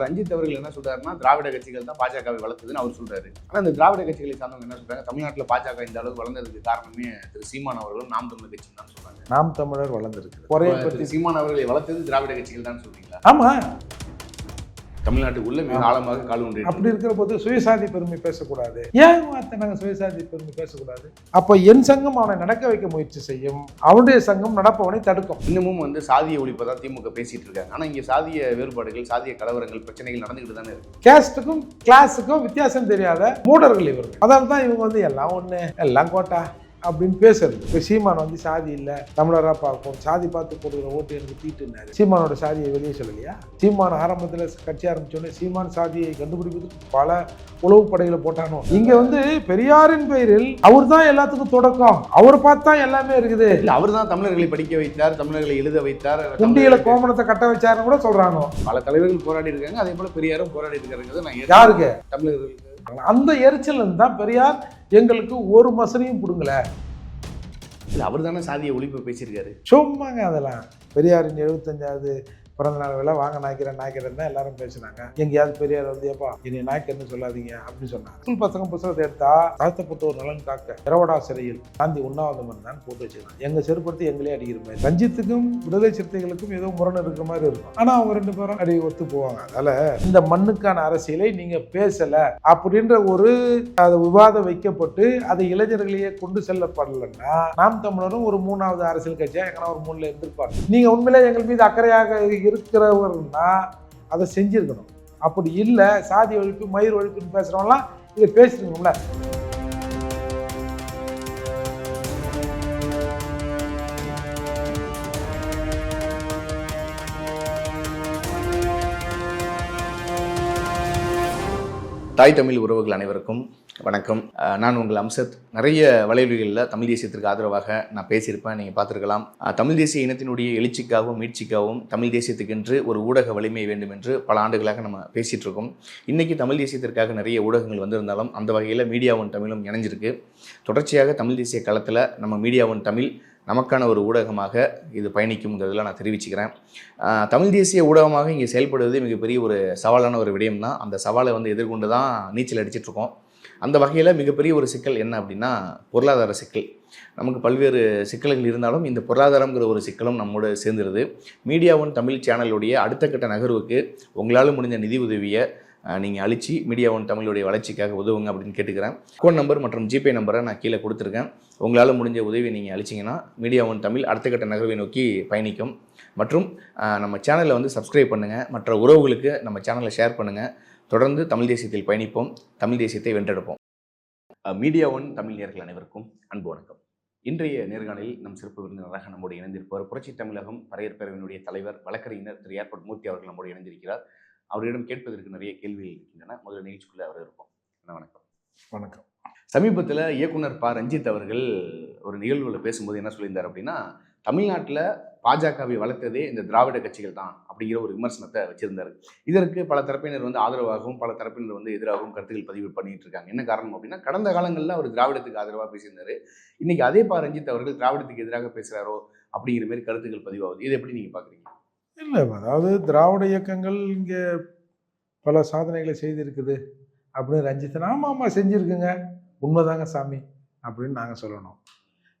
ரஞ்சித் அவர்கள் என்ன சொல்றாருன்னா, திராவிட கட்சிகள் தான் பாஜகவை வளர்த்ததுன்னு அவர் சொல்றாரு. ஆனா இந்த திராவிட கட்சிகளை சார்ந்தவங்க என்ன சொல்றாங்க, தமிழ்நாட்டில் பாஜக இந்த அளவுக்கு வளர்ந்ததுக்கு காரணமே திரு சீமான் அவர்களும் நாம் தமிழர் கட்சியும் தான் சொல்றாங்க. நாம் தமிழர் வளர்ந்துருக்கு. குறைய பற்றி சீமான் அவர்களை வளர்த்தது திராவிட கட்சிகள் தான் சொல்றீங்களா? ஆமா, தமிழ்நாட்டுக்குள்ள மிக ஆழமாக கால் ஒன்று. அப்படி இருக்கிற போது சுயசாதி பெருமை பேசக்கூடாது. ஏன் நாங்கள் சுயசாதி பெருமை பேசக்கூடாது? அப்ப என் சங்கம் அவனை நடக்க வைக்க முயற்சி செய்யும், அவனுடைய சங்கம் நடப்பவனை தடுக்கும். இன்னமும் சாதிய ஒழிப்பதான் திமுக பேசிட்டு இருக்காங்க. ஆனா இங்க சாதிய வேறுபாடுகள், சாதிய கலவரங்கள், பிரச்சனைகள் நடந்துகிட்டு தானே இருக்கு. கேஸ்டுக்கும் கிளாஸுக்கும் வித்தியாசம் தெரியாத மூடர்கள் இவர்கள். அதனால தான் இவங்க எல்லாம் ஒண்ணு, எல்லாம் கோட்டா அப்படின்னு பேசுறது. இப்போ சீமான் சாதி இல்லை, தமிழராக பார்ப்போம், சாதி பார்த்து போடுகிற ஓட்டு எனக்கு தீட்டுனாரு. சீமானோட சாதியை வெளியே சொல்லலையா? சீமான் ஆரம்பத்தில் கட்சி ஆரம்பிச்சோடனே சீமான் சாதியை கண்டுபிடிப்பதற்கு பல உளவு படைகளை போட்டானோ. இங்க பெரியாரின் பெயரில் அவர் தான் எல்லாத்துக்கும் தொடக்கம், அவர் பார்த்தா எல்லாமே இருக்குது. அவர் தான் தமிழர்களை படிக்க வைத்தார், தமிழர்களை எழுத வைத்தார், குண்டியில கோமணத்தை கட்ட வச்சாருன்னு கூட சொல்றாங்க. பல தலைவர்கள் போராடி இருக்காங்க, அதே போல பெரியாரும் போராடி இருக்காருங்கிறது யாருக்கு? தமிழர்களுக்கு. அந்த எரிச்சல் தான் பெரியார் எங்களுக்கு ஒரு மசனையும் கொடுங்கல. அவர் தானே சாதிய ஒழிப்பு பேசியிருக்காரு. சும்மாங்க அதெல்லாம். பெரியாரின் 75வது பிறந்த நாள் வேலை வாங்க நாய்க்கிறேன் தான் எல்லாரும் பேசினாங்க. எங்கேயாவது பெரியார் ஏப்பா இனி நாய்க்கன்னு சொல்லாதீங்க அப்படின்னு சொன்னாங்க. ஸ்கூல் பசங்க புத்தகத்தை எடுத்தா தாழ்த்தப்பட்ட ஒரு நலன் காக்க இரவடா சிறையில் காந்தி உண்ணாவிரதம் தான் போட்டு வச்சுக்கலாம். எங்க செருப்படுத்தி எங்களே அடிக்கிற மாதிரி. ரஞ்சித்துக்கும் விடுதலை சிறுத்தைகளுக்கும் ஏதோ முரண் இருக்கிற மாதிரி இருக்கும். ஆனா அவங்க 2 பேரும் அடி ஒத்து போவாங்க. அதனால இந்த மண்ணுக்கான அரசியலை நீங்க பேசல அப்படின்ற ஒரு விவாதம் வைக்கப்பட்டு அதை இளைஞர்களையே கொண்டு செல்லப்படலைன்னா நாம் தமிழரும் ஒரு 3வது அரசியல் கட்சியா எங்கன்னா ஒரு 3ல இருந்திருப்பாங்க. நீங்க உண்மையிலே எங்கள் மீது அக்கறையாக இருக்கிறவர்னா அதை செஞ்சிருக்கணும். அப்படி இல்லை, சாதி ஒழிப்பு மயிர் ஒழிப்புன்னு பேசுறவங்களாம் இதை பேசிருக்கணும்ல. தாய் தமிழ் உறவுகள் அனைவருக்கும் வணக்கம். நான் உங்கள் அம்சத். நிறைய வலைவலிகளில் தமிழ் தேசியத்திற்கு ஆதரவாக நான் பேசியிருப்பேன், நீங்கள் பார்த்துருக்கலாம். தமிழ் தேசிய இனத்தினுடைய எழுச்சிக்காகவும் மீட்சிக்காகவும் தமிழ் தேசியத்துக்கென்று ஒரு ஊடக வலிமை வேண்டும் என்று பல ஆண்டுகளாக நம்ம பேசிகிட்டு இருக்கோம். இன்றைக்கி தமிழ் தேசியத்திற்காக நிறைய ஊடகங்கள் வந்திருந்தாலும் அந்த வகையில் மீடியா ஒன் தமிழும் இணைஞ்சிருக்கு. தொடர்ச்சியாக தமிழ் தேசிய களத்தில் நம்ம மீடியா ஒன் தமிழ் நமக்கான ஒரு ஊடகமாக இது பயணிக்கும்ங்கிறதுல நான் தெரிவிச்சுக்கிறேன். தமிழ் தேசிய ஊடகமாக இங்கே செயல்படுவது மிகப்பெரிய ஒரு சவாலான ஒரு விடயம் தான். அந்த சவாலை எதிர்கொண்டு தான் நீச்சல் அடிச்சிட்ருக்கோம். அந்த வகையில் மிகப்பெரிய ஒரு சிக்கல் என்ன அப்படின்னா பொருளாதார சிக்கல். நமக்கு பல்வேறு சிக்கல்கள் இருந்தாலும் இந்த பொருளாதாரங்கிற ஒரு சிக்கலும் நம்மோடு சேர்ந்துருது. மீடியா ஒன் தமிழ் சேனலுடைய அடுத்த கட்ட நகர்வுக்கு உங்களால் முடிஞ்ச நிதி உதவியை நீங்கள் அழித்து மீடியா ஒன் தமிழுடைய வளர்ச்சிக்காக உதவுங்க அப்படின்னு கேட்டுக்கிறேன். அக்கௌண்ட் நம்பர் மற்றும் ஜிபே நம்பரை நான் கீழே கொடுத்துருக்கேன். உங்களால் முடிஞ்ச உதவி நீங்கள் அழிச்சிங்கன்னா மீடியா ஒன் தமிழ் அடுத்த கட்ட நகர்வை நோக்கி பயணிக்கும். மற்றும் நம்ம சேனலை சப்ஸ்கிரைப் பண்ணுங்கள், மற்ற உறவுகளுக்கு நம்ம சேனலை ஷேர் பண்ணுங்கள். தொடர்ந்து தமிழ் தேசியத்தில் பயணிப்போம், தமிழ் தேசியத்தை வென்றெடுப்போம். மீடியா ஒன் தமிழ் நேயர்கள் அனைவருக்கும் அன்பு வணக்கம். இன்றைய நேர்காணலில் நம் சிறப்பு விருந்தினராக நம்முடைய இணைந்திருப்பவர் புரட்சி தமிழகம் பறையர் பேரவையினுடைய தலைவர் வழக்கறிஞர் திரு ஏர்போர்ட் மூர்த்தி அவர்கள் நம்முடைய இணைந்திருக்கிறார். அவரிடம் கேட்பதற்கு நிறைய கேள்விகள் இருக்கின்றன. முதல் நிகழ்ச்சிக்குள்ளே அவர் இருப்போம். வணக்கம். வணக்கம். சமீபத்தில் இயக்குனர் ரஞ்சித் அவர்கள் ஒரு நிகழ்வுகளில் பேசும்போது என்ன சொல்லியிருந்தார் அப்படின்னா, தமிழ்நாட்டில் பாஜகவை வளர்த்ததே இந்த திராவிட கட்சிகள் தான் அப்படிங்கிற ஒரு விமர்சனத்தை வச்சிருந்தார். இதற்கு பல தரப்பினர் ஆதரவாகவும் பல தரப்பினர் எதிராகவும் கருத்துக்கள் பதிவு பண்ணிட்டு இருக்காங்க. என்ன காரணம் அப்படின்னா, கடந்த காலங்களில் அவர் திராவிடத்துக்கு ஆதரவாக பேசியிருந்தார். இன்னைக்கு அதே ரஞ்சித் அவர்கள் திராவிடத்துக்கு எதிராக பேசுகிறாரோ அப்படிங்கிற மாதிரி கருத்துக்கள் பதிவாகுது. இதை எப்படி நீங்கள் பார்க்குறீங்க? இல்லை, அதாவது திராவிட இயக்கங்கள் இங்கே பல சாதனைகளை செய்திருக்குது அப்படின்னு ரஞ்சித் ஆமாம் செஞ்சுருக்குங்க, உண்மைதாங்க சாமி அப்படின்னு நாங்கள் சொல்லணும்.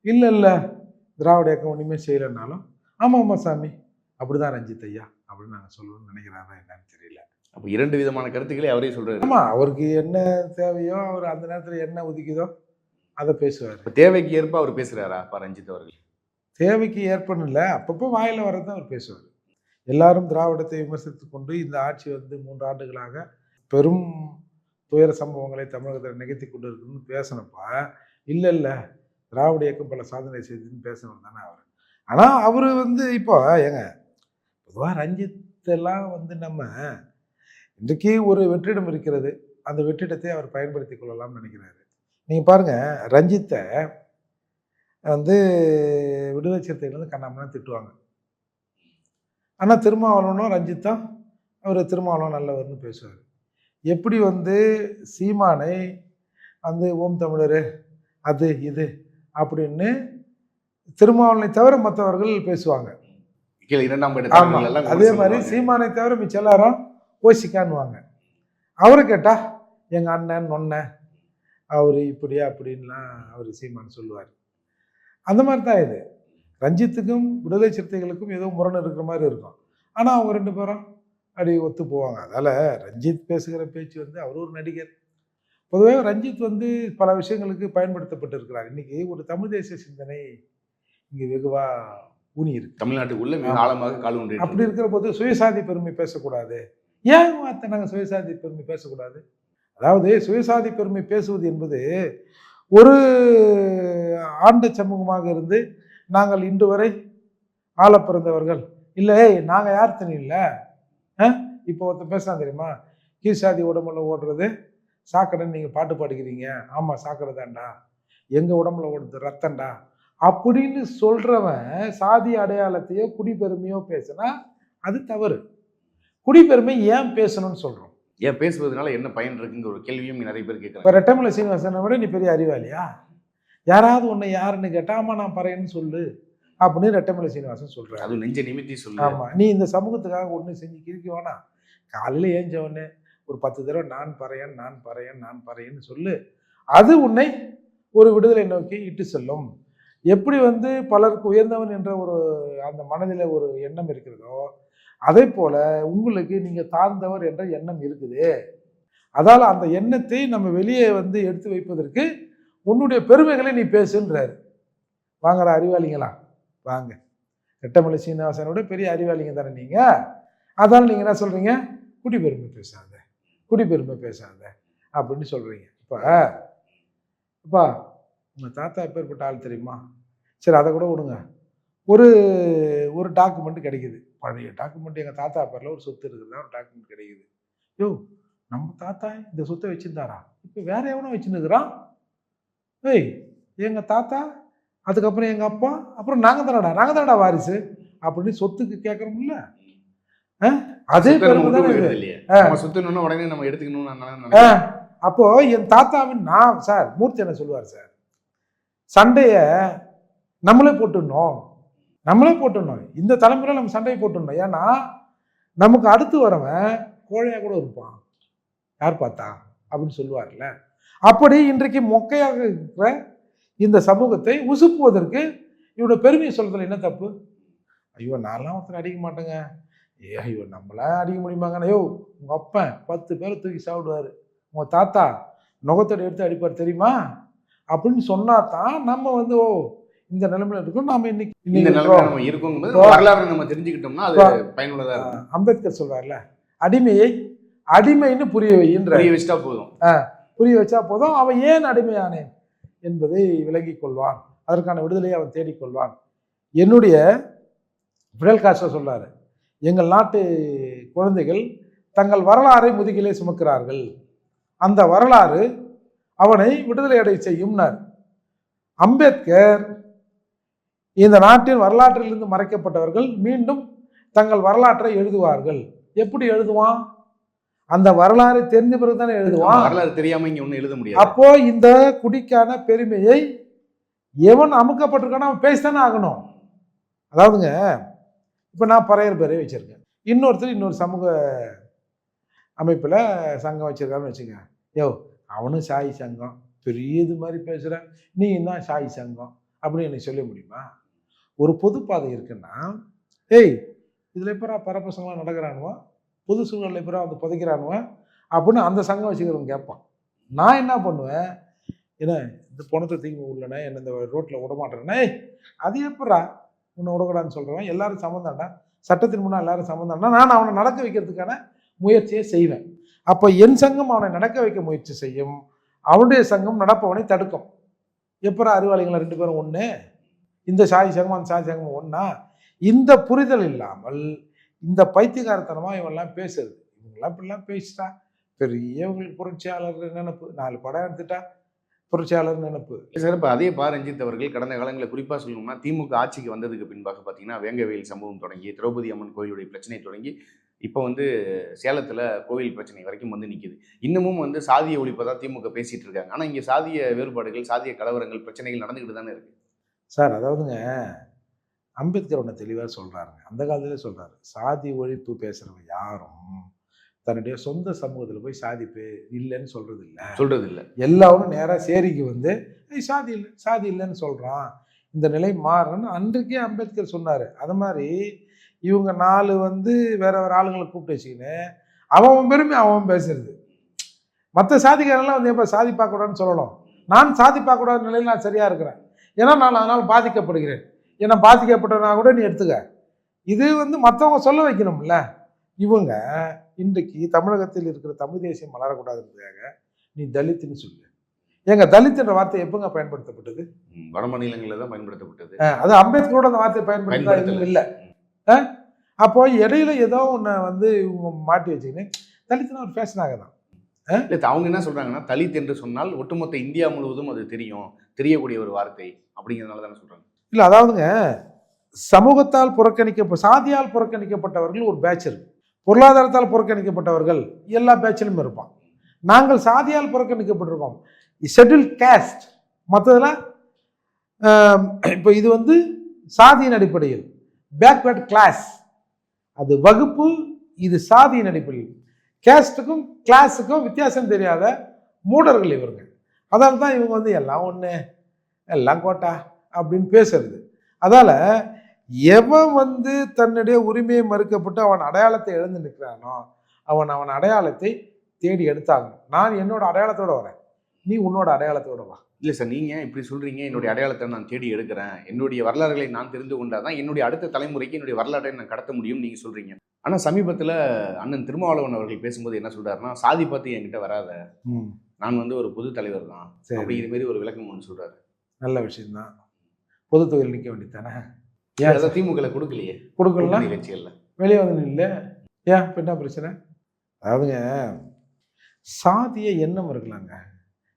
இல்லை திராவிட இயக்கம் ஒன்றுமே செய்யலைன்னாலும் ஆமாம் சாமி அப்படி தான் ரஞ்சித் ஐயா அப்படின்னு நாங்கள் சொல்லணும்னு நினைக்கிறாரா என்னன்னு தெரியல. அப்போ 2 விதமான கருத்துக்களை அவரே சொல்கிறார். ஆமாம், அவருக்கு என்ன தேவையோ அவர் அந்த நேரத்தில் என்ன ஒதுக்குதோ அதை பேசுவார். தேவைக்கு ஏற்ப அவர் பேசுகிறாரா ரஞ்சித் அவர்கள்? தேவைக்கு ஏற்பன்னு இல்லை, அப்பப்போ வாயில் வரதான் அவர் பேசுவார். எல்லாரும் திராவிடத்தை விமர்சித்து கொண்டு இந்த ஆட்சி 3 ஆண்டுகளாக பெரும் துயர சம்பவங்களை தமிழகத்தில் நிகழ்த்தி கொண்டு இருக்குன்னு பேசணுப்பா. இல்லை திராவிட இயக்கம் பல சாதனை செய்துன்னு பேசணும் தானே அவர். ஆனால் அவர் இப்போ பொதுவாக ரஞ்சித்தெல்லாம் நம்ம இன்றைக்கு ஒரு வெற்றிடம் இருக்கிறது, அந்த வெற்றிடத்தை அவர் பயன்படுத்தி கொள்ளலாம்னு நினைக்கிறாரு. நீங்கள் பாருங்கள், ரஞ்சித்தை விடுதலை சிறுத்தைகள் கண்ணாமண்ணா திட்டுவாங்க. ஆனால் திருமாவளவனும் ரஞ்சித்தும் அவர் திருமாவளவன் நல்லவர்னு பேசுவார். எப்படி சீமானை ஓம் தமிழர் அது இது அப்படின்னு திருமாவளவனை தவிர மற்றவர்கள் பேசுவாங்க. இரண்டாம் அதே மாதிரி சீமானை தவிர மிச்ச எல்லாரும் ஓசிக்கான்னுவாங்க. அவரை கேட்டால் எங்கள் அண்ணன் நொண்ணன் அவர் இப்படியா அப்படின்லாம் அவர் சீமான் சொல்லுவார். அந்த மாதிரி தான் இது. ரஞ்சித்துக்கும் விடுதலை சிறுத்தைகளுக்கும் ஏதோ முரண் இருக்கிற மாதிரி இருக்கும். ஆனால் அவங்க 2 பேரும் அப்படி ஒத்து போவாங்க. அதனால் ரஞ்சித் பேசுகிற பேச்சு வந்து அவர் ஒரு நடிகர். பொதுவாக ரஞ்சித் வந்து பல விஷயங்களுக்கு பயன்படுத்தப்பட்டு இருக்கிறார். இன்னைக்கு ஒரு தமிழ் தேசிய சிந்தனை இங்கே வெகுவா ஊனி இருக்கு. தமிழ்நாட்டுக்குள்ள மிக ஆழமாக கால் ஊன்றி அப்படி இருக்கிற போது சுயசாதி பெருமை பேசக்கூடாது. ஏன் நாங்கள் சுயசாதி பெருமை பேசக்கூடாது? அதாவது சுயசாதி பெருமை பேசுவது என்பது ஒரு ஆண்ட சமூகமாக இருந்து நாங்கள் இன்று வரை ஆள பிறந்தவர்கள் இல்லை, நாங்கள் யார் தெரியல. இப்போ ஒருத்தர் பேசலாம் தெரியுமா, கீழ்சாதி உடம்புல ஓடுறது சாக்கடைன்னு நீங்கள் பாட்டு பாடிக்கிறீங்க. ஆமாம், சாக்கடை தான்டா, எங்கள் உடம்புல ஓடுறது ரத்தம்டா அப்படின்னு சொல்கிறவன் சாதி அடையாளத்தையோ குடிப்பெருமையோ பேசுனா அது தவறு. குடிப்பெருமை ஏன் பேசணும்னு சொல்கிறோம். ஏன் பேசுவதனால என்ன பயன் இருக்குங்கிற ஒரு கேள்வியும் நிறைய பேர் கேட்குறாங்க. இப்போ ரெட்டமலை சீனிவாசனை விட நீ பெரிய அறிவாளியா? யாராவது உன்னை யாருன்னு கேட்டால் ஆமாம் நான் பறையன்னு சொல்லு அப்படின்னு ரெட்டமலை சீனிவாசன் சொல்கிறார். அது நெஞ்ச நிமித்தி சொல்லு. ஆமாம், நீ இந்த சமூகத்துக்காக ஒன்று செஞ்சு கிரிக்க வேணாம். காலையில் ஏஞ்சவொடனே ஒரு 10 தடவை நான் பறையன்னு சொல்லு. அது உன்னை ஒரு விடுதலை நோக்கி இட்டு செல்லும். எப்படி வந்து பலருக்கு உயர்ந்தவன் என்ற ஒரு அந்த மனதில் ஒரு எண்ணம் இருக்கிறதோ அதே போல உங்களுக்கு நீங்கள் தாழ்ந்தவர் என்ற எண்ணம் இருக்குது. அதால் அந்த எண்ணத்தை நம்ம வெளியே வந்து எடுத்து வைப்பதற்கு உன்னுடைய பெருமைகளை நீ பேசுன்றாரு. வாங்கடா அறிவாளிங்களா வாங்க, ரெட்டமலை சீனிவாசனோட பெரிய அறிவாளிங்க தானே நீங்கள். அதால் நீங்கள் என்ன சொல்கிறீங்க, குடிப்பெருமை பேசாத அப்படின்னு சொல்கிறீங்க. இப்போ உங்கள் தாத்தா எப்பேற்பட்ட ஆள் தெரியுமா? சரி, அதை கூட விடுங்க. ஒரு டாக்குமெண்ட் கிடைக்குது, பழைய டாக்குமெண்ட், எங்கள் தாத்தா பேரில் ஒரு சொத்து இருக்குதுன்னா ஒரு டாக்குமெண்ட் கிடைக்குது. யோ, நம்ம தாத்தா இந்த சொத்தை வச்சுருந்தாரா, இப்போ வேற எவனோ வச்சுன்னுக்குறான். ஏய், எங்கள் தாத்தா, அதுக்கப்புறம் எங்கள் அப்பா, அப்புறம் நாங்கள் தானடா வாரிசு அப்படின்னு சொத்துக்கு கேட்குறோம்ல. அதே உடனே நம்ம எடுத்துக்கணும். அப்போ என் தாத்தாவின் நான் சார் மூர்த்தி என்ன சொல்லுவார் சார், சண்டைய நம்மளே போட்டுடணும். இந்த தலைமுறையில் நம்ம சண்டையை போட்டுடணும். ஏன்னா நமக்கு அடுத்து வரவன் கோழையாக கூட இருப்பான், யார் பார்த்தா அப்படின்னு சொல்லுவார்ல. அப்படி இன்றைக்கு மொக்கையாக இருக்கிற இந்த சமூகத்தை உசுப்புவதற்கு இவரோட பெருமையை சொல்றதுல என்ன தப்பு? ஐயோ, நான்லாம் ஒருத்தர் அடிக்க மாட்டேங்க. ஐயோ, நம்மளாம் அடிக்க முடியுமாங்க? ஐயோ, உங்கள் அப்பன் 10 பேரை தூக்கி சாப்பிடுவார், உங்கள் தாத்தா நுகத்தோடு எடுத்து அடிப்பார் தெரியுமா அப்படின்னு சொன்னா தான் நம்ம வந்து இந்த நிலைமையில இருக்கும். நாம இன்னைக்கு இருக்கும்போது வரலாறு நம்ம தெரிஞ்சுக்கிட்டோம்னா அது பயனுள்ளதா இருக்கும். அம்பேத்கர் சொல்றாருல, அடிமைன்னு புரிய வச்சா போதும். புரிய வச்சா போதும், அவன் ஏன் அடிமையானேன் என்பதை விளங்கிக் கொள்வான், அதற்கான விடுதலையை அவன் தேடிக்கொள்வான். என்னுடைய பிடல் காஸ்ட்ரோ சொல்றாரு, எங்கள் நாட்டு குழந்தைகள் தங்கள் வரலாறை முதுகிலே சுமக்கிறார்கள், அந்த வரலாறு அவனை விடுதலை அடை செய்யும்னார். அம்பேத்கர் இந்த நாட்டின் வரலாற்றிலிருந்து மறைக்கப்பட்டவர்கள் மீண்டும் தங்கள் வரலாற்றை எழுதுவார்கள். எப்படி எழுதுவான்? அந்த வரலாறு தெரிஞ்ச பிறகு தானே எழுதுவான். வரலாறு தெரியாம இங்க ஒண்ணு எழுத முடியாது. அப்போ இந்த குடிக்கான பெருமையை எவன் அமுக்கப்பட்டிருக்கானோ அவன் பேசித்தானே ஆகணும். அதாவதுங்க, இப்போ நான் பறையர் பேரே வச்சிருக்கேன், இன்னொருத்தர் இன்னொரு சமூக அமைப்பில் சங்கம் வச்சிருக்காருன்னு வச்சுங்க. யோ, அவனும் சாய் சங்கம் பெரிய இது மாதிரி பேசுகிறேன், நீ தான் சாய் சங்கம் அப்படின்னு எனக்கு சொல்ல முடியுமா? ஒரு பொது பாதை இருக்குன்னா, ஏய் இதில் எப்போ பரப்பசங்களாம் நடக்கிறானுவோ, பொது சூழலில் எப்போ வந்து புதைக்கிறானுவோ அப்படின்னு அந்த சங்கம் வச்சுக்கிறவங்க கேட்பான். நான் என்ன பண்ணுவேன், ஏன்னா இந்த பணத்தை தீங்கு உள்ளன என்ன இந்த ரோட்டில் விடமாட்டேன்னா, அது எப்படா உன்னை விடக்கூடாதுன்னு சொல்கிறவன், எல்லாரும் சம்மந்தாண்டா, சட்டத்தின் முன்னால் எல்லாரும் சம்மந்தாண்டா, நான் அவனை நடக்க வைக்கிறதுக்கான முயற்சியை செய்வேன். அப்போ என் சங்கம் அவனை நடக்க வைக்க முயற்சி செய்யும், அவனுடைய சங்கம் நடப்பவனை தடுக்கும். எப்போ அறிவாளிகளை 2 பேரும் ஒன்று, இந்த சாய் சங்கம் அந்த சாய் சங்கம் ஒன்றா? இந்த புரிதல் இல்லாமல் இந்த பைத்தியகாரத்தனமாக இவெல்லாம் பேசுறது. இவங்கெல்லாம் இப்படிலாம் பேசிட்டா பெரியவங்களுக்கு புரட்சியாளர் நினைப்பு, 4 படம் எடுத்துட்டா புரட்சியாளர் நினைப்பு. சார், இப்போ அதே ரஞ்சித் அவர்கள் கடந்த காலங்களில் குறிப்பாக சொல்லணும்னா திமுக ஆட்சிக்கு வந்ததுக்கு பின்பாக பார்த்தீங்கன்னா வேங்கவேல் சம்பவம் தொடங்கி, திரௌபதி அம்மன் கோயிலுடைய பிரச்சனை தொடங்கி, இப்போ வந்து சேலத்தில் கோவில் பிரச்சனை வரைக்கும் வந்து நிற்கிது. இன்னமும் வந்து சாதிய ஒழிப்பை தான் திமுக பேசிகிட்டு இருக்காங்க. ஆனால் இங்கே சாதிய வேறுபாடுகள், சாதிய கலவரங்கள், பிரச்சனைகள் நடந்துக்கிட்டு தானே இருக்குது சார். அதாவதுங்க, அம்பேத்கர் ஒன்று தெளிவாக சொல்கிறாருங்க, அந்த காலத்திலே சொல்கிறாரு, சாதி ஒழிப்பு பேசுகிறவங்க யாரும் தன்னுடைய சொந்த சமூகத்தில் போய் சாதி இல்லைன்னு சொல்றது இல்லை. சொல்றது இல்லை. எல்லாரும் நேராக சேரிக்கு வந்து சாதி இல்லை சாதி இல்லைன்னு சொல்கிறான். இந்த நிலை மாறணும்னு அன்றைக்கே அம்பேத்கர் சொன்னார். அது மாதிரி இவங்க 4 வந்து வேற வேற ஆளுங்களை கூப்பிட்டு வச்சுக்கின்னு அவன் பெருமை அவன் பேசுறது. மற்ற சாதிக்காரெல்லாம் வந்து எப்போ சாதி பார்க்கக்கூடாதுன்னு சொல்லணும். நான் சாதி பார்க்கக்கூடாத நிலையில் நான் சரியாக இருக்கிறேன். ஏன்னா நான் அதனால் பாதிக்கப்படுகிறேன். ஏன்னா பாதிக்கப்பட்டனா கூட நீ எடுத்துக்க. இது வந்து மற்றவங்க சொல்ல வைக்கணும்ல. இவங்க இன்றைக்கு தமிழகத்தில் இருக்கிற தமிழ் தேசியம் வளரக்கூடாதுன்றதுக்காக நீ தலித்துன்னு சொல்லு. ஏங்க தலித்துன்ற வார்த்தை எப்போங்க பயன்படுத்தப்பட்டது? வட மாநிலங்களில் தான் பயன்படுத்தப்பட்டது. அது அம்பேத்கரோட அந்த வார்த்தையை பயன்படுத்த இல்லை. அப்போ இடையில ஏதோ ஒன்று வந்து இவங்க மாட்டி வச்சுக்கின்னு தலித்துனா ஒரு ஃபேஷனாக தான். இல்லை, அவங்க என்ன சொல்றாங்கன்னா தலித் என்று சொன்னால் ஒட்டுமொத்த இந்தியா முழுவதும் அது தெரியக்கூடிய ஒரு வார்த்தை அப்படிங்கிறதுனால தானே சொல்றாங்க. இல்லை, அதாவதுங்க சமூகத்தால் சாதியால் புறக்கணிக்கப்பட்டவர்கள் ஒரு பேட்ச் இருக்கு. பொருளாதாரத்தால் புறக்கணிக்கப்பட்டவர்கள் எல்லா பேட்சிலும் இருப்பான். நாங்கள் சாதியால் புறக்கணிக்கப்பட்டிருக்கோம். ஷெட்யூல் கேஸ்ட் மற்றதில் இப்போ இது வந்து சாதியின் அடிப்படையில் பேக்வேர்ட் கிளாஸ், அது வகுப்பு, இது சாதியின் அடிப்படையில். கேஸ்ட்டுக்கும் கிளாஸுக்கும் வித்தியாசம் தெரியாத மூடர்கள் இவங்க. அதனால தான் இவங்க வந்து எல்லாம் ஒன்று எல்லாம் கோட்டா அப்படின்னு பேசுறது. அதால் எவன் வந்து தன்னுடைய உரிமையை மறுக்கப்பட்டு அவன் அடையாளத்தை இழந்து நிற்கிறானோ அவன் அடையாளத்தை தேடி எடுத்தாகணும். நான் என்னோட அடையாளத்தோட வரேன், நீ உன்னோட அடையாளத்தோட வா. இல்லை சார், நீங்கள் இப்படி சொல்கிறீங்க, என்னுடைய அடையாளத்தை நான் தேடி எடுக்கிறேன், என்னுடைய வரலாறுகளை நான் தெரிந்து கொண்டால் தான் என்னுடைய அடுத்த தலைமுறைக்கு என்னுடைய வரலாற்றை நான் கடத்த முடியும் நீங்கள் சொல்கிறீங்க. ஆனால் சமீபத்தில் அண்ணன் திருமாவளவன் அவர்கள் பேசும்போது என்ன சொல்கிறாருன்னா, சாதி பார்த்து என்கிட்ட வராத, நான் வந்து ஒரு பொது தலைவர் தான் அப்படிங்கிற மாதிரி ஒரு விளக்கம் ஒன்று சொல்கிறாரு. நல்ல விஷயம்தான். பொது தொகுதியில் நிற்க வேண்டியதானே? ஏன் திமுக கொடுக்கலையே? கொடுக்கலாம், கட்சிகளில் வெளியே வந்து இல்லை. ஏன் இப்போ என்ன பிரச்சனை? அதாவதுங்க சாதிய எண்ணம் இருக்கலாங்க,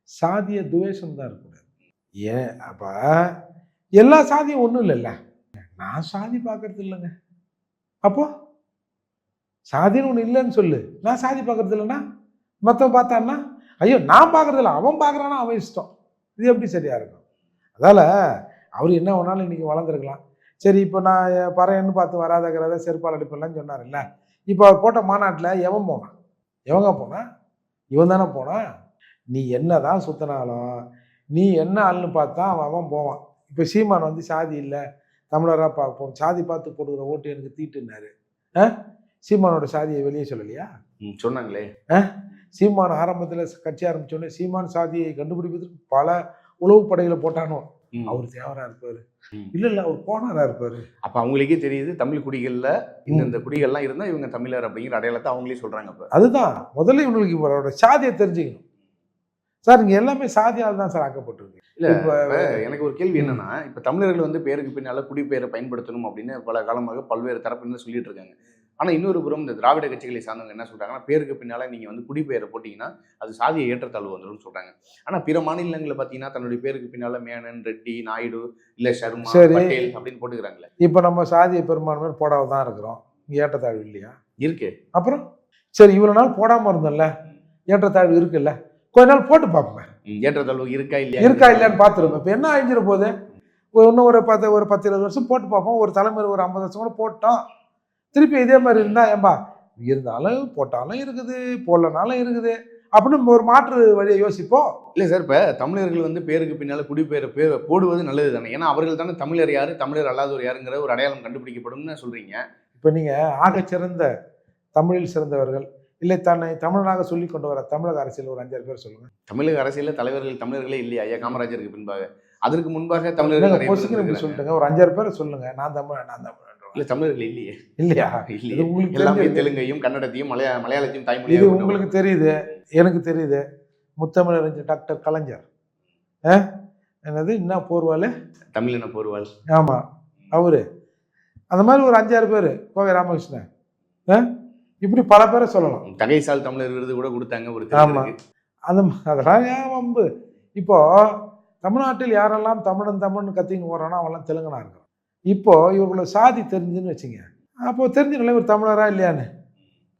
சாதிய துவேஷம் தான் இருக்கக்கூடாது. ஏன் அப்போ எல்லா சாதியும் ஒன்றும் இல்லைல்ல. நான் சாதி பார்க்கறது இல்லைங்க. அப்போ சாதின்னு ஒன்று இல்லைன்னு சொல்லு. நான் சாதி பார்க்கறது இல்லைன்னா மற்றவன் பார்த்தான்னா ஐயோ நான் பார்க்கறது இல்லை, அவன் பார்க்குறான்னா அவன் இஷ்டம். இது எப்படி சரியாக இருக்கும்? அதால் அவர் என்ன வேணாலும் இன்றைக்கி வளர்ந்துருக்கலாம். சரி, இப்போ நான் பறையன்னு பார்த்து வராதங்கிறத செருப்பால் அடிப்பெல்லாம் சொன்னார் இல்லை. இப்போ அவர் போட்ட மாநாட்டில் எவன் போனான்? எவங்க போனான்? இவன் தானே போனான். நீ என்ன தான் சுற்றினாலும் நீ என்ன ஆள்னு பார்த்தா அவன் போவான். இப்போ சீமான் வந்து சாதி இல்லை தமிழராக பார்ப்போம், சாதி பார்த்து போடுகிற ஓட்டு எனக்கு தீட்டுனாரு. சீமானோட சாதியை வெளியே சொல்லலையா? சொன்னாங்களே. சீமான் ஆரம்பத்தில் கட்சி ஆரம்பித்தோடனே சீமான் சாதியை கண்டுபிடிப்பதற்கு பல உளவு படைகளை போட்டானோ. அவர் தேவரா இருப்பாரு, இல்ல அவர் போனாரா இருப்பாரு. அப்ப அவங்களுக்கே தெரியுது தமிழ் குடிகள்ல இந்த குடிகள்லாம் இருந்தா இவங்க தமிழர் அப்படிங்கிற அடையாளத்தை அவங்களே சொல்றாங்க. அப்ப அதுதான் முதல்ல இவங்களுக்கு இவரோட சாதியை தெரிஞ்சுக்கணும். சார் இங்க எல்லாமே சாதியால் தான் சார் ஆக்கப்பட்டிருக்கு. இல்ல, எனக்கு ஒரு கேள்வி என்னன்னா, இப்ப தமிழர்கள் வந்து பேருக்கு பின்னால குடிப்பெயரை பயன்படுத்தணும் அப்படின்னு பல காலமாக பல்வேறு தரப்பினர் சொல்லிட்டு இருக்காங்க. ஆனா இன்னொரு புறம் இந்த திராவிட கட்சிகளை சார்ந்தவங்க என்ன சொல்றாங்கன்னா, பேருக்கு பின்னால நீங்க வந்து குடிப்பெயரை போட்டீங்கன்னா அது சாதியை ஏற்றத்தாழ்வு வந்துடும் சொல்றாங்க. ஆனா பிற மாநிலங்களில் பாத்தீங்கன்னா தன்னுடைய பேருக்கு பின்னால மேனன், ரெட்டி, நாயுடு, இல்ல சர்மா, பட்டேல் அப்படின்னு போட்டுக்கிறாங்களே. இப்ப நம்ம சாதியை பெரும்பான்மை போடாம தான் இருக்கிறோம். இங்க ஏற்றத்தாழ்வு இல்லையா? இருக்கு. அப்புறம் சரி, இவ்வளவு நாள் போடாம இருந்தோம்ல, ஏற்றத்தாழ்வு இருக்குல்ல, கொஞ்ச நாள் போட்டு பார்ப்போம். ஏற்றத்தாழ்வு இருக்கா இல்லையான்னு பார்த்துருவோம். இப்போ என்ன அழிஞ்சிட போகுது? இன்னும் ஒரு 10-20 வருஷம் போட்டு பார்ப்போம். ஒரு தலைமுறை ஒரு 50 வருஷம் கூட போட்டோம். திருப்பி இதே மாதிரி இருந்தா ஏன்பா இருந்தாலும் போட்டாலும் இருக்குது, போடலனாலும் இருக்குது அப்படின்னு ஒரு மாற்று வழியை யோசிப்போம். இல்லை சார், இப்போ தமிழர்கள் வந்து பேருக்கு பின்னால் குடிப்பெயரை போடுவது நல்லது தானே. ஏன்னா அவர்கள் தானே தமிழர் யாரு, தமிழர் அல்லாதவர் யாருங்கிற ஒரு அடையாளம் கண்டுபிடிக்கப்படும்னு சொல்றீங்க. இப்போ நீங்கள் ஆகச்சிறந்த தமிழில் சிறந்தவர்கள் இல்லை தன்னை தமிழனாக சொல்லி கொண்டு வர தமிழக அரசியல் ஒரு 5-6 பேர் சொல்லுங்க. தமிழக அரசியல் தலைவர்கள் தமிழர்களே இல்லையா? ஐயா காமராஜருக்கு பின்பாக, அதற்கு முன்பாக தமிழர்கள் சொல்லிட்டுங்க ஒரு 5-6 பேர் சொல்லுங்க. நான் தமிழ் இல்ல, தமிழர்கள் இல்லையே. இல்லையா? எல்லாமே தெலுங்கையும் கன்னடத்தையும் மலையாளத்தையும் தாய்மொழி. இது உங்களுக்கு தெரியுது, எனக்கு தெரியுது. முத்தமிழறிஞர் டாக்டர் கலைஞர் என்னது என்ன போர்வால், தமிழின போர்வால். ஆமா, அவரு அந்த மாதிரி ஒரு 5-6 பேர், கோவை ராமகிருஷ்ணன், இப்படி பல பேரை சொல்லலாம். தகைசால் தமிழர் விருது கூட கொடுத்தாங்க ஒரு. ஆமா, அதெல்லாம் ஏன் வம்பு? இப்போ தமிழ்நாட்டில் யாரெல்லாம் தமிழ்னு கத்தின்னு போறானோ அவெல்லாம் தெலுங்கனா இருக்கிறான். இப்போ இவர்களோட சாதி தெரிஞ்சுன்னு வச்சுங்க, அப்போ தெரிஞ்சுக்கல இவர் தமிழரா இல்லையான்னு.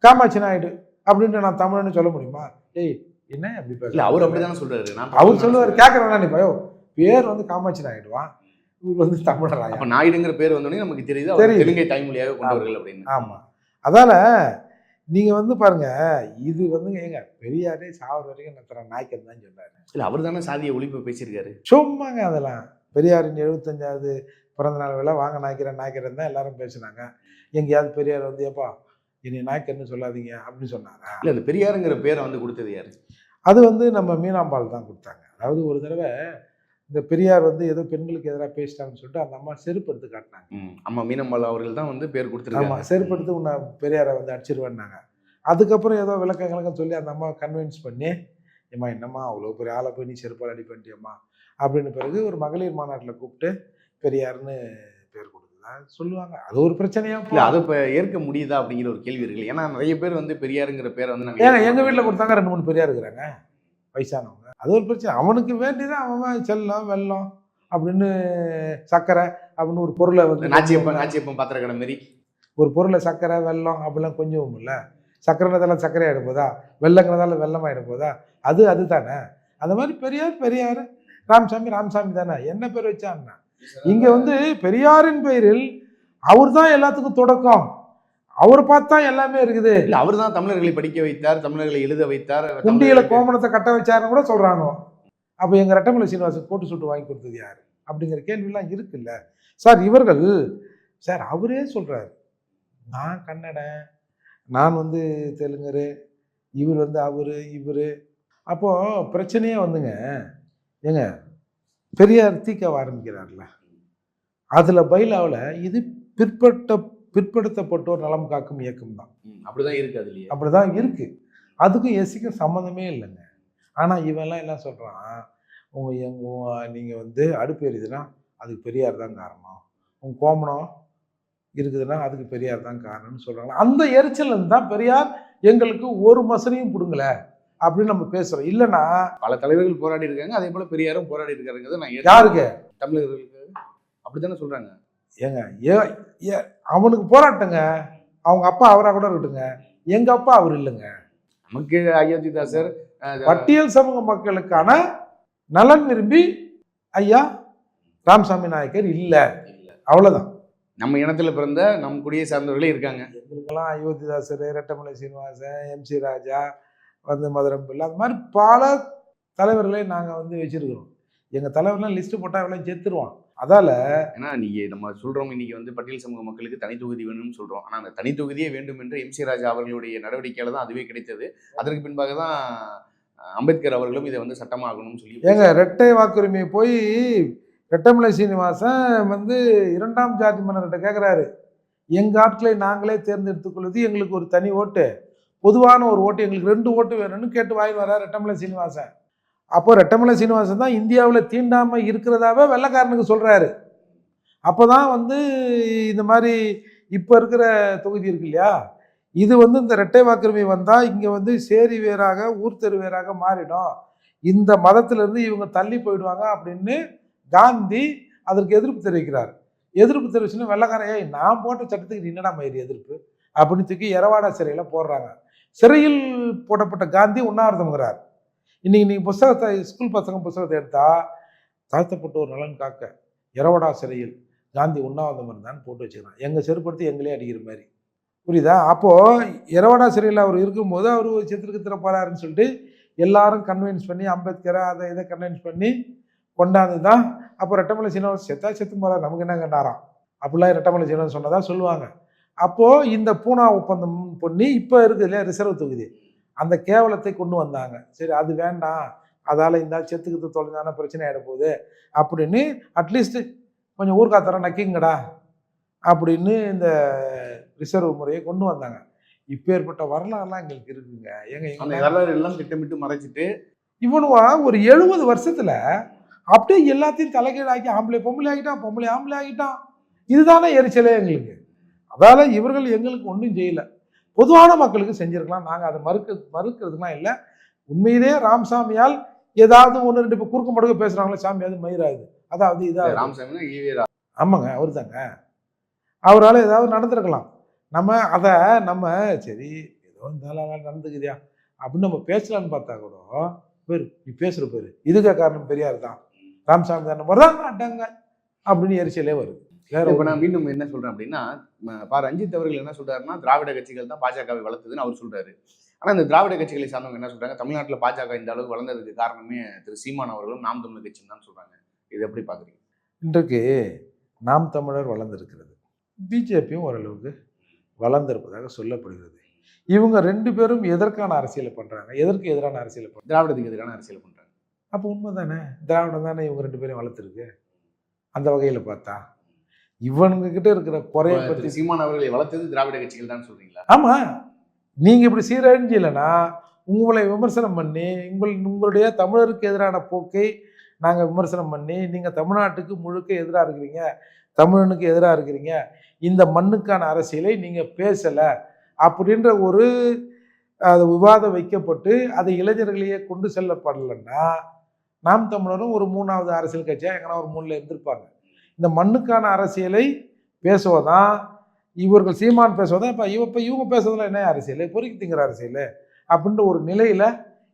காமாட்சி நாயுடு அப்படின்ட்டு நான் தமிழன்னு சொல்ல முடியுமா? ஏய் என்ன அப்படி பேசல, அவர் அப்படிதானே சொல்றாரு. அவர் சொல்லுவார், கேட்கறேன்னா நீ பயோ பேர் வந்து காமாட்சி நாயுடுவான், இவர் வந்து தமிழரா. அப்ப நாயுடுங்கிற பேர் வந்தோடனே நமக்கு தெரியுது தெலுங்கை தாய்மொழியாக கொண்டவர்கள் அப்படின்னு. ஆமா, அதால நீங்கள் வந்து பாருங்க, இது வந்து ஏங்க பெரியாரே சாவர வரைக்கும் நடத்துகிற நாய்க்கர் தான் சொன்னார். இல்லை, அவர் தானே சாதிய ஒழிப்பு பேசியிருக்காரு. சும்மாங்க அதெல்லாம். பெரியாரின் 75வது பிறந்தநாள் விழா வாங்க நாய்க்கிறேன் தான் எல்லாரும் பேசுனாங்க. எங்கேயாவது பெரியார் வந்து ஏப்பா இனி நாய்க்கர்னு சொல்லாதீங்க அப்படின்னு சொன்னாங்க. இல்லை, அந்த பெரியாருங்கிற பேரை வந்து கொடுத்தது யாரு? அது வந்து நம்ம மீனாம்பாள் தான் கொடுத்தாங்க. அதாவது ஒரு தடவை இந்த பெரியார் வந்து ஏதோ பெண்களுக்கு எதிராக பேசிட்டாங்கன்னு சொல்லிட்டு அந்த அம்மா செருப்பு எடுத்து காட்டினாங்க. அம்மா மீனம்பாள் அவர்கள் தான் வந்து பேர் கொடுத்துருக்காங்க. ஆமாம், செருப்பு எடுத்து உன்னை பெரியாரை வந்து அடிச்சிருவேன்னாங்க. அதுக்கப்புறம் ஏதோ விளக்கங்களுக்கும் சொல்லி அந்த அம்மா கன்வின்ஸ் பண்ணி, ஏம்மா என்னம்மா அவ்வளோ பெரிய ஆளை போய் நீ செருப்பால் அடி பண்ணிட்டியம்மா அப்படின்னு பிறகு ஒரு மகளிர் மாநாட்டில் கூப்பிட்டு பெரியார்னு பேர் கொடுக்குதா சொல்லுவாங்க. அது ஒரு பிரச்சனையா? இல்லை, அதை இப்போ ஏற்க முடியுதா அப்படிங்கிற ஒரு கேள்வி இருக்கு. ஏன்னா நிறைய பேர் வந்து பெரியாருங்கிற பேரை வந்து ஏங்க எங்கள் வீட்டில் கொடுத்தாங்க 2-3 பெரியார் இருக்கிறாங்க வயசானவங்க. அது ஒரு பிரச்சனை. அவனுக்கு வேண்டிதான் அவன் செல்லம் வெல்லம் அப்படின்னு சர்க்கரை அப்படின்னு ஒரு பொருளை வந்து நாச்சியப்பம் பாத்திர கடை மாரி ஒரு பொருளை சர்க்கரை வெல்லம் அப்படிலாம் கொஞ்சம் இல்லை. சர்க்கரைனதால சர்க்கரை ஆகிடும் போதா, வெள்ளங்கிறதால வெள்ளம் ஆகிடும் போதா? அது தானே. அந்த மாதிரி பெரியார் ராமசாமி தானே. என்ன பேர் வச்சான்னா இங்கே வந்து பெரியாரின் பெயரில் அவர் தான் எல்லாத்துக்கும் தொடக்கம். அவர் பார்த்தா எல்லாமே இருக்குது. இல்லை, அவர் தான் தமிழர்களை படிக்க வைத்தார், தமிழர்களை எழுத வைத்தார், குண்டியில கோமணத்தை கட்ட வச்சாருன்னு கூட சொல்றானோ. அப்போ எங்க ரெட்டமலை சீனிவாசன் கோட்டு சூட்டு வாங்கி கொடுத்தது யாரு அப்படிங்கிற கேள்விலாம் இருக்குல்ல சார். இவர்கள் சார் அவரே சொல்றாரு, நான் கன்னடன், நான் வந்து தெலுங்கரு, இவர் வந்து இவர். அப்போ பிரச்சனையே வந்துங்க ஏங்க பெரியார் தீக்க ஆரம்பிக்கிறார்ல, அதுல பைலாவில் இது பிற்படுத்தப்பட்டோர் நலம் காக்கும் இயக்கம் தான். அப்படிதான் இருக்கு. அதுலயே அப்படிதான் இருக்கு. அதுக்கும் எஸ்சிக்கும் சம்மந்தமே இல்லைங்க. ஆனால் இவெல்லாம் என்ன சொல்கிறான், நீங்கள் வந்து அடுப்பு எரியுதுன்னா அதுக்கு பெரியார் தான் காரணம், உங்கள் கோமணம் இருக்குதுன்னா அதுக்கு பெரியார் தான் காரணம்னு சொல்கிறாங்க. அந்த எரிச்சல் தான் பெரியார் எங்களுக்கு ஒரு மசனையும் பிடுங்கல அப்படின்னு நம்ம பேசுகிறோம். இல்லைன்னா பல தலைவர்கள் போராடி இருக்காங்க, அதே போல் பெரியாரும் போராடி இருக்காருங்கிறது நான் யாருக்கு தமிழர்களுக்கு அப்படித்தானே சொல்கிறாங்க. ஏங்க அவனுக்கு போராட்டங்க, அவங்க அப்பா அவராக கூட இருக்கட்டுங்க, எங்கள் அப்பா அவர் இல்லைங்க. நமக்கு அயோத்திதாசர் பட்டியல் சமூக மக்களுக்கான நலன் விரும்பி ஐயா ராமசாமி நாயக்கர் இல்லை, அவ்வளோதான். நம்ம இனத்துல பிறந்த நம் குடியை சார்ந்தவர்களே இருக்காங்க. எங்களுக்கெல்லாம் அயோத்திதாசர், ரெட்டமலை சீனிவாசன், MC ராஜா, வந்து மதுரம் பிள்ளை, அந்த மாதிரி பல தலைவர்களை நாங்கள் வந்து வச்சிருக்கிறோம். எங்கள் தலைவர்லாம் லிஸ்ட்டு போட்டால் எல்லாம் சேர்த்துருவான். அதால் ஏன்னா நீங்கள் நம்ம சொல்கிறோம் இன்றைக்கி வந்து பட்டியல் சமூக மக்களுக்கு தனி தொகுதி வேணும்னு சொல்கிறோம். ஆனால் அந்த தனி தொகுதியே வேண்டும் என்று MC ராஜா அவர்களுடைய நடவடிக்கையால் தான் அதுவே கிடைத்தது. அதற்கு பின்பாக தான் அம்பேத்கர் அவர்களும் இதை வந்து சட்டமாகணும்னு சொல்லி ஏங்க இரட்டை வாக்குரிமை போய் ரெட்டமலை சீனிவாசன் வந்து 2ஆம் ஜாதி மன்னர்கிட்ட கேட்குறாரு, எங்கள் ஆட்களை நாங்களே தேர்ந்தெடுத்துக்கொள்வது எங்களுக்கு ஒரு தனி ஓட்டு, பொதுவான ஒரு ஓட்டு, எங்களுக்கு 2 ஓட்டு வேணும்னு கேட்டு வாங்கி வர்றார் ரெட்டமலை சீனிவாசன். அப்போ ரெட்டமலை சீனிவாசன் தான் இந்தியாவில் தீண்டாமல் இருக்கிறதாவே வெள்ளைக்காரனுக்கு சொல்கிறாரு. அப்போ தான் வந்து இந்த மாதிரி இப்போ இருக்கிற தொகுதி இருக்கு இல்லையா, இது வந்து இந்த இரட்டை வாக்குரிமை வந்தால் இங்கே வந்து சேரி வேறாக ஊர் தெரு வேறாக மாறிடும், இந்த மதத்திலிருந்து இவங்க தள்ளி போயிடுவாங்க அப்படின்னு காந்தி அதற்கு எதிர்ப்பு தெரிவிக்கிறார். எதிர்ப்பு தெரிவிச்சுன்னா வெள்ளைக்காரன் நான் போட்ட சட்டத்துக்கு என்னடா மயிறு எதிர்ப்பு அப்படின்னு தூக்கி எரவாடா சிறையில் போடுறாங்க. சிறையில் போடப்பட்ட காந்தி உண்ணாவிரதம்ங்கிறார். இன்னைக்கு நீங்கள் புத்தகத்தை ஸ்கூல் பசங்க புத்தகத்தை எடுத்தால் தாழ்த்தப்பட்டோர் நலன் காக்க எரவாடா சிறையில் காந்தி உண்ணாவிரதம் இருந்தான்னு போட்டு வச்சுக்கிறான். எங்கள் செருப்படுத்தி எங்களே அடிக்கிற மாதிரி, புரியுதா? அப்போது எரவாடா சிறையில் அவர் இருக்கும்போது அவர் செத்துருக்கு திற போகிறாருன்னு சொல்லிட்டு எல்லாரும் கன்வின்ஸ் பண்ணி அம்பேத்கரை அதை இதை கன்வின்ஸ் பண்ணி கொண்டாந்து தான் அப்போ ரெட்டமலை சீனிவாசன் செத்து போகிறார், நமக்கு என்ன கண்டாராம் அப்படிலாம் ரெட்டமலை சீனிவாசன் சொன்னதா சொல்லுவாங்க. அப்போது இந்த பூனா ஒப்பந்தம் பண்ணி இப்போ இருக்குது இல்லையா ரிசர்வ் தொகுதி, அந்த கேவலத்தை கொண்டு வந்தாங்க. சரி அது வேண்டாம், அதால் இந்த செத்துக்கு தொலைஞ்சான பிரச்சனை ஆகிட போகுது அப்படின்னு அட்லீஸ்ட் கொஞ்சம் ஊர்காத்தரம் நக்கிங்கடா அப்படின்னு இந்த ரிசர்வ் முறையை கொண்டு வந்தாங்க. இப்போ ஏற்பட்ட வரலாறுலாம் எங்களுக்கு இருக்குங்க. அந்த வரலாறு எல்லாம் திட்டமிட்டு மறைச்சிட்டு இவனுவா ஒரு 70 வருஷத்துல அப்படியே எல்லாத்தையும் தலைகீழாக்கி ஆம்பளை பொம்பளை ஆகிட்டான், பொம்பளை ஆம்பளை ஆகிட்டான். இதுதானே எரிச்சலே எங்களுக்கு. அதால இவர்கள் எங்களுக்கு ஒன்றும் செய்யலை, பொதுவான மக்களுக்கு செஞ்சிருக்கலாம். நாங்கள் அதை மறுக்கிறதுலாம் இல்லை. உண்மையிலே ராமசாமியால் ஏதாவது 1-2 இப்போ குறுக்கு மடுக்க பேசுகிறாங்களே சாமி, அது மயிராது. அதாவது இதாக ராமசாமி ஆமாங்க அவர் தாங்க, அவரால் ஏதாவது நடந்திருக்கலாம். நம்ம சரி ஏதோ இந்த நடந்துக்குதியா அப்படின்னு நம்ம பேசலான்னு பார்த்தா கூட பேர் நீ பேசுகிற பேர் இதுக்கு காரணம் பெரியார் தான், ராமசாமி தானே வரதாங்க அப்படின்னு எரிச்சலே வருது. வேற இப்போ நான் மீண்டும் என்ன சொல்றேன் அப்படின்னா, பா. ரஞ்சித் அவர்கள் என்ன சொல்றாருன்னா, திராவிட கட்சிகள் தான் பாஜகவை வளர்த்ததுன்னு அவர் சொல்றாரு. ஆனா இந்த திராவிட கட்சிகளை சார்ந்தவங்க என்ன சொல்றாங்க, தமிழ்நாட்டுல பாஜக இந்த அளவுக்கு வளர்ந்ததுக்கு காரணமே திரு சீமான் அவர்களும் நாம் தமிழர் கட்சியும் தான் சொல்றாங்க. இது எப்படி பாக்குறீங்க? இன்றைக்கு நாம் தமிழர் வளர்ந்திருக்கிறது, பிஜேபியும் ஓரளவுக்கு வளர்ந்திருப்பதாக சொல்லப்படுகிறது. இவங்க 2 பேரும் எதற்கான அரசியலை பண்றாங்க, எதற்கு எதிரான அரசியலை பண்றாங்க? திராவிடத்துக்கு எதிரான அரசியல் பண்றாங்க. அப்போ உண்மை தானே, திராவிடம் தானே இவங்க 2 பேரையும் வளர்த்துருக்கு. அந்த வகையில் பார்த்தா இவனுங்க கிட்ட இருக்கிற குறைய பற்றி திரு சீமான் அவர்களை வளர்த்தது திராவிட கட்சிகள் தான் சொல்றீங்களா? ஆமா, நீங்க இப்படி சீரழிஞ்சலைன்னா உங்களை விமர்சனம் பண்ணி உங்களுடைய தமிழருக்கு எதிரான போக்கை நாங்கள் விமர்சனம் பண்ணி நீங்கள் தமிழ்நாட்டுக்கு முழுக்க எதிராக இருக்கிறீங்க, தமிழனுக்கு எதிராக இருக்கிறீங்க, இந்த மண்ணுக்கான அரசியலை நீங்கள் பேசலை அப்படின்ற ஒரு விவாதம் வைக்கப்பட்டு அதை இளைஞர்களையே கொண்டு செல்லப்படலைன்னா நாம் தமிழரும் ஒரு 3வது அரசியல் கட்சியாக எங்கன்னா ஒரு 3ல இருந்திருப்பாங்க. இந்த மண்ணுக்கான அரசியலை பேசுவதான் இவர்கள் சீமான் பேசுவதான் இப்போ இவங்க பேசுறதுல என்ன அரசியல், பொறுக்கி திங்கிற அரசியல் அப்படின்ற ஒரு நிலையில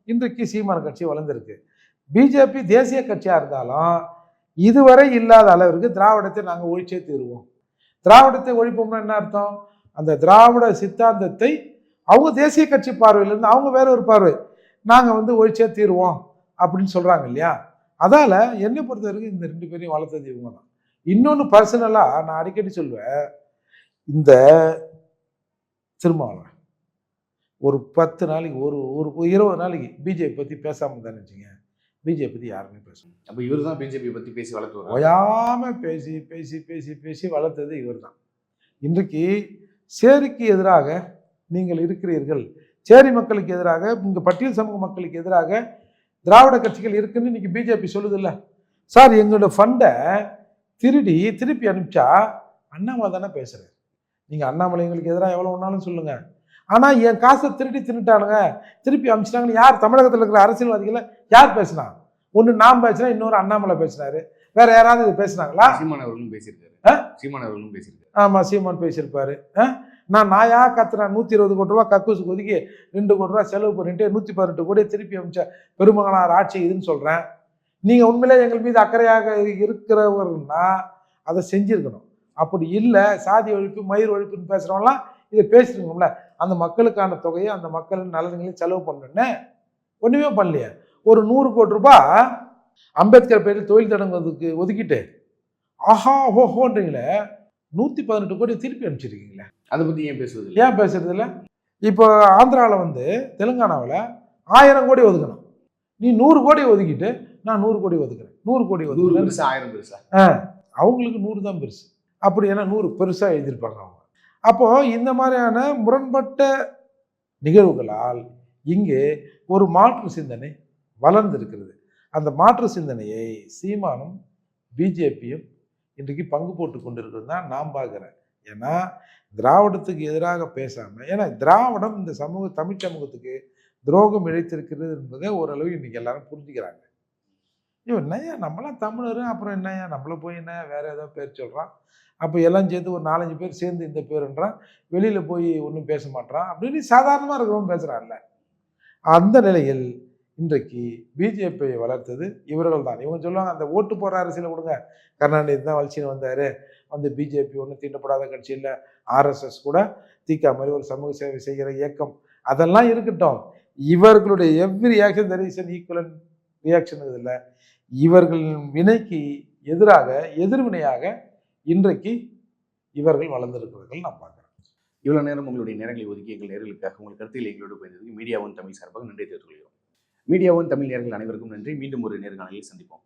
இன்றைக்கு சீமான் கட்சி வளர்ந்துருக்கு. பிஜேபி தேசிய கட்சியாக இருந்தாலும் இதுவரை இல்லாத அளவிற்கு திராவிடத்தை நாங்கள் ஒழிச்சே தீருவோம். திராவிடத்தை ஒழிப்போம்னா என்ன அர்த்தம்? அந்த திராவிட சித்தாந்தத்தை அவங்க தேசிய கட்சி பார்வையிலேருந்து அவங்க வேற ஒரு பார்வை, நாங்கள் ஒழிச்சே தீருவோம் அப்படின்னு சொல்கிறாங்க இல்லையா? அதால் என்னை பொறுத்த வரைக்கும் இந்த 2 பேரையும் வளர்த்தது இவங்க தான். இன்னொன்று பர்சனலாக நான் அடிக்கடி சொல்வேன், இந்த திருமாவளவன் ஒரு 10 நாளைக்கு ஒரு 20 நாளைக்கு பிஜேபி பற்றி பேசாமல் தானே வச்சுங்க, பிஜேபி பற்றி யாருமே பேசணும். அப்போ இவர் தான் பிஜேபி பற்றி பேசி வளர்த்து ஓயாமல் பேசி பேசி பேசி பேசி வளர்த்தது இவர் தான். இன்றைக்கு சேரிக்கு எதிராக நீங்கள் இருக்கிறீர்கள், சேரி மக்களுக்கு எதிராக, இங்கே பட்டியல் சமூக மக்களுக்கு எதிராக திராவிட கட்சிகள் இருக்குன்னு இன்னைக்கு பிஜேபி சொல்லுது இல்லை சார். எங்களோட ஃபண்டை திருப்பி அனுப்பிச்சா அண்ணாமலை தானே பேசுகிறார். நீங்கள் அண்ணாமலை எங்களுக்கு எதிராக எவ்வளோ ஒன்றாலும் சொல்லுங்கள், ஆனால் என் காசை தின்னுட்டானுங்க, திருப்பி அனுப்பிச்சிட்டாங்கன்னு யார் தமிழகத்தில் இருக்கிற அரசியல்வாதிகளை யார் பேசினா? ஒன்று நான் பேசினா, இன்னொரு அண்ணாமலை பேசினாரு, வேற யாராவது இது பேசினாங்களா? சீமான் அவர்களும் பேசியிருக்காரு. சீமான் அவர்களும் பேசியிருக்காரு. ஆமாம், சீமான் பேசியிருப்பாரு. நாயா கத்துறேன் 120 கோடி ரூபா கக்கூசுக்கு ஒதுக்கி 2 கோடி ரூபா செலவு பண்ணிட்டு 118 கோடி திருப்பி அனுப்பிச்ச பெருமகனார் ஆட்சி இதுன்னு சொல்கிறேன். நீங்கள் உண்மையிலே எங்கள் மீது அக்கறையாக இருக்கிறவர்னா அதை செஞ்சுருக்கணும். அப்படி இல்லை, சாதி ஒழிப்பு மயிர் ஒழிப்புன்னு பேசுகிறவங்களாம் இதை பேசிருக்கோம்ல, அந்த மக்களுக்கான தொகையை அந்த மக்களின் நலன்களையும் செலவு பண்ணணுன்னு ஒன்றுமே பண்ணலையே. ஒரு 100 கோடி ரூபாய் அம்பேத்கர் பேரில் தொழில் தொடங்குவதுக்கு ஒதுக்கிட்டு ஆஹா ஹோன்றீங்களே, 118 கோடி திருப்பி அனுப்பிச்சிருக்கீங்களே, அதை பற்றி ஏன் பேசுவது? ஏன் பேசுறது இல்லை? இப்போ ஆந்திராவில் தெலுங்கானாவில் 1000 கோடி ஒதுக்கணும், நீ 100 கோடி ஒதுக்கிட்டு நான் 100 கோடி ஒதுக்குறேன், 100 கோடி ஒதுக்குறேன், 1000 பெருசா? அவங்களுக்கு 100 தான் பெருசு. அப்படி ஏன்னா 100 பெருசாக எழுதியிருப்பாங்க அவங்க. அப்போ இந்த மாதிரியான முரண்பட்ட நிகழ்வுகளால் இங்கே ஒரு மாற்று சிந்தனை வளர்ந்திருக்கிறது. அந்த மாற்று சிந்தனையை சீமானும் பிஜேபியும் இன்றைக்கு பங்கு போட்டு கொண்டிருக்கிறது தான் நான் பார்க்குறேன். ஏன்னா திராவிடத்துக்கு எதிராக பேசாமல், ஏன்னா திராவிடம் இந்த தமிழ் சமூகத்துக்கு துரோகம் இழைத்திருக்கிறது என்பதை ஓரளவு இன்னைக்கு எல்லாரும் புரிஞ்சுக்கிறாங்க. என்னையா நம்மளாம் தமிழர், அப்புறம் என்னையா நம்மளை போய் என்ன வேற ஏதோ பேர் சொல்கிறான், அப்போ எல்லாம் சேர்த்து ஒரு 4-5 பேர் சேர்ந்து இந்த பேருன்றான், வெளியில் போய் ஒன்றும் பேச மாட்டான் அப்படின்னு சாதாரணமாக இருக்கிறவங்க பேசுகிறான்ல. அந்த நிலையில் இன்றைக்கு பிஜேபியை வளர்த்தது இவர்கள் தான். இவங்க சொல்லுவாங்க அந்த ஓட்டு போடுற அரசியலை கொடுங்க, கருணாநிதி தான் வளர்ச்சின்னு வந்தார், பிஜேபி ஒன்றும் தீண்டப்படாத கட்சி இல்லை, ஆர்எஸ்எஸ் கூட தீக்கா மாதிரி ஒரு சமூக சேவை செய்கிற இயக்கம், அதெல்லாம் இருக்கட்டும். இவர்களுடைய every reaction there is an equal reaction இதில் இவர்கள் வினைக்கு எதிராக எதிர்வினையாக இன்றைக்கு இவர்கள் வளர்ந்திருக்கிறார்கள் நான் பார்க்குறேன். இவ்வளோ நேரம் உங்களுடைய நேரங்களை ஒதுக்கி எங்கள் நேர்களுக்காக உங்கள் கருத்துக்களை எங்களோடு பயந்ததுக்கு மீடியா ஒன் தமிழ் சார்பாக நன்றி தெரிவித்துக் கொள்கிறோம். மீடியா ஒன் தமிழ் நேயர்கள் அனைவருக்கும் நன்றி. மீண்டும் ஒரு நேர்காணலில் சந்திப்போம்.